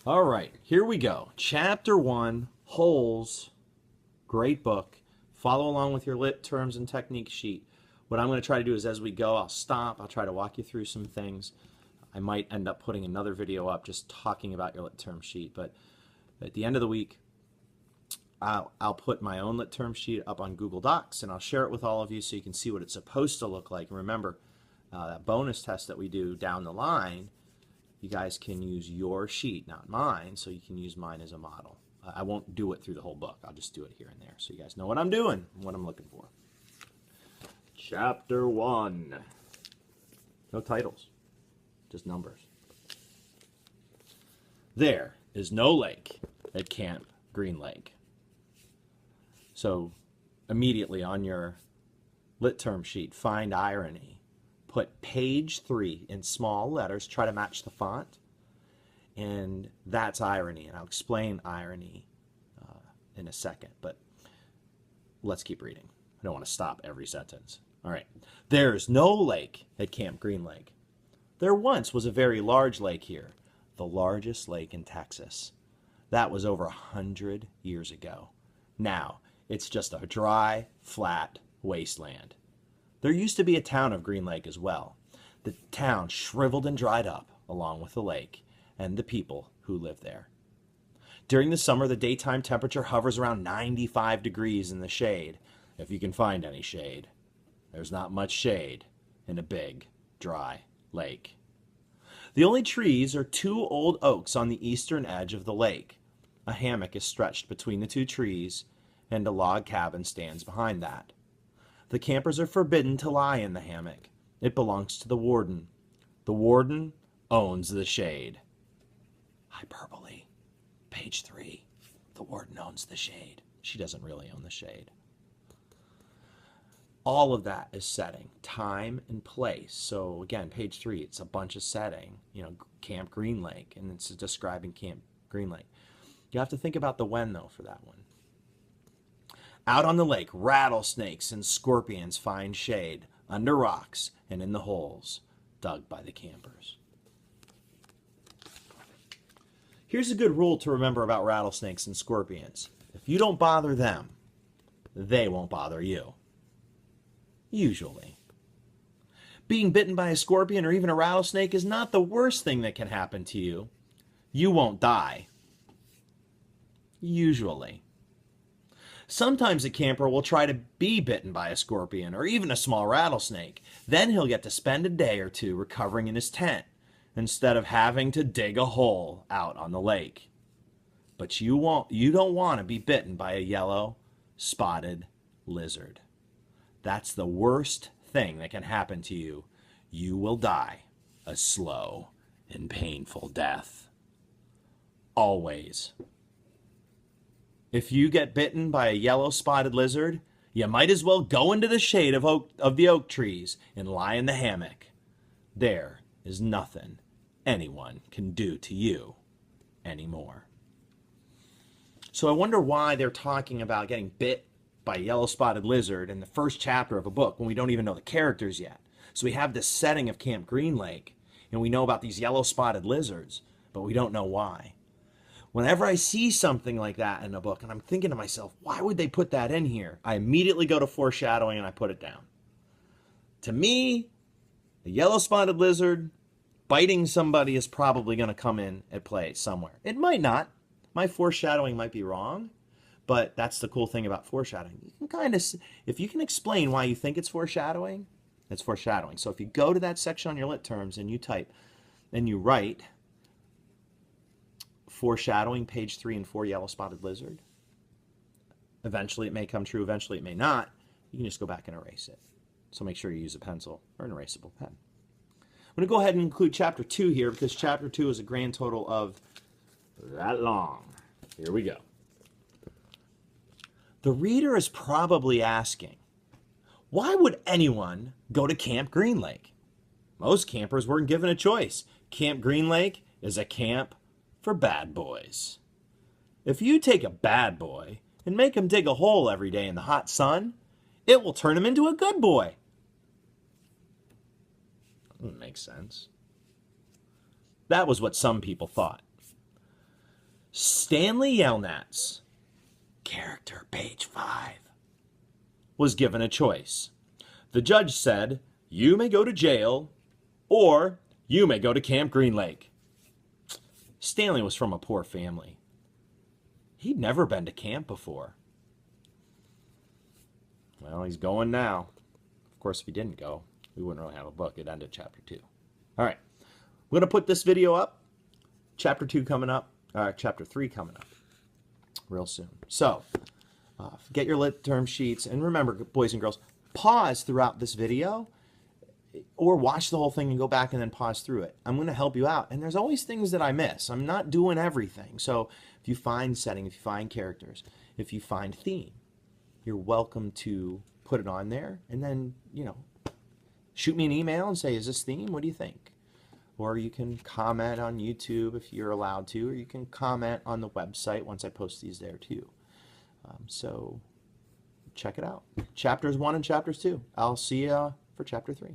All right, here we go. Chapter 1, Holes. Great book. Follow along with your lit terms and technique sheet. What I'm going to try to do is as we go, I'll stop. I'll try to walk you through some things. I might end up putting another video up just talking about your lit term sheet. But at the end of the week, I'll put my own lit term sheet up on Google Docs, and I'll share it with all of you so you can see what it's supposed to look like. And remember, that bonus test that we do down the line, you guys can use your sheet, not mine, so you can use mine as a model. I won't do it through the whole book. I'll just do it here and there so you guys know what I'm doing and what I'm looking for. Chapter 1. No titles, just numbers. There is no lake at Camp Green Lake. So immediately on your lit term sheet, find irony. Put page 3 in small letters, try to match the font, and that's irony. And I'll explain irony in a second, but let's keep reading. I don't want to stop every sentence. All right. There's no lake at Camp Green Lake. There once was a very large lake here, the largest lake in Texas. That was over 100 years ago. Now, it's just a dry, flat wasteland. There used to be a town of Green Lake as well. The town shriveled and dried up, along with the lake and the people who live there. During the summer, the daytime temperature hovers around 95 degrees in the shade, if you can find any shade. There's not much shade in a big, dry lake. The only trees are 2 old oaks on the eastern edge of the lake. A hammock is stretched between the 2 trees, and a log cabin stands behind that. The campers are forbidden to lie in the hammock. It belongs to the warden. The warden owns the shade. Hyperbole. Page 3. The warden owns the shade. She doesn't really own the shade. All of that is setting, time and place. So again, page 3, it's a bunch of setting. Camp Green Lake, and it's describing Camp Green Lake. You have to think about the when, though, for that one. Out on the lake, rattlesnakes and scorpions find shade under rocks and in the holes dug by the campers. Here's a good rule to remember about rattlesnakes and scorpions. If you don't bother them, they won't bother you. Usually. Being bitten by a scorpion or even a rattlesnake is not the worst thing that can happen to you. You won't die. Usually. Sometimes a camper will try to be bitten by a scorpion or even a small rattlesnake. Then he'll get to spend a day or 2 recovering in his tent instead of having to dig a hole out on the lake. But you don't want to be bitten by a yellow spotted lizard. That's the worst thing that can happen to you. You will die a slow and painful death. Always. If you get bitten by a yellow spotted lizard, you might as well go into the shade of the oak trees and lie in the hammock. There is nothing anyone can do to you anymore. So I wonder why they're talking about getting bit by a yellow spotted lizard in the first chapter of a book when we don't even know the characters yet. So we have this setting of Camp Green Lake, and we know about these yellow spotted lizards, but we don't know why. Whenever I see something like that in a book, and I'm thinking to myself, why would they put that in here? I immediately go to foreshadowing and I put it down. To me, a yellow spotted lizard biting somebody is probably going to come in at play somewhere. It might not. My foreshadowing might be wrong, but that's the cool thing about foreshadowing. You can if you can explain why you think it's foreshadowing, it's foreshadowing. So if you go to that section on your lit terms and you type and you write foreshadowing page 3 and 4 yellow spotted lizard, eventually it may come true, eventually it may not. You can just go back and erase it. So make sure you use a pencil or an erasable pen. I'm going to go ahead and include chapter 2 here because chapter 2 is a grand total of that long. Here we go. The reader is probably asking, why would anyone go to Camp Green Lake? Most campers weren't given a choice. Camp Green Lake is a camp for bad boys. If you take a bad boy and make him dig a hole every day in the hot sun, it will turn him into a good boy. That makes sense. That was what some people thought. Stanley Yelnats, character page 5, was given a choice. The judge said, "You may go to jail, or you may go to Camp Green Lake." Stanley was from a poor family. He'd never been to camp before. Well, he's going now. Of course, if he didn't go, we wouldn't really have a book. It ended chapter 2. All right. We're going to put this video up. Chapter 2 coming up. Chapter 3 coming up real soon. So, get your lit term sheets. And remember, boys and girls, pause throughout this video or watch the whole thing and go back and then pause through it. I'm going to help you out. And there's always things that I miss. I'm not doing everything. So if you find setting, if you find characters, if you find theme, you're welcome to put it on there. And then, shoot me an email and say, is this theme? What do you think? Or you can comment on YouTube if you're allowed to, or you can comment on the website once I post these there too. So check it out. Chapters 1 and chapters 2. I'll see you for chapter 3.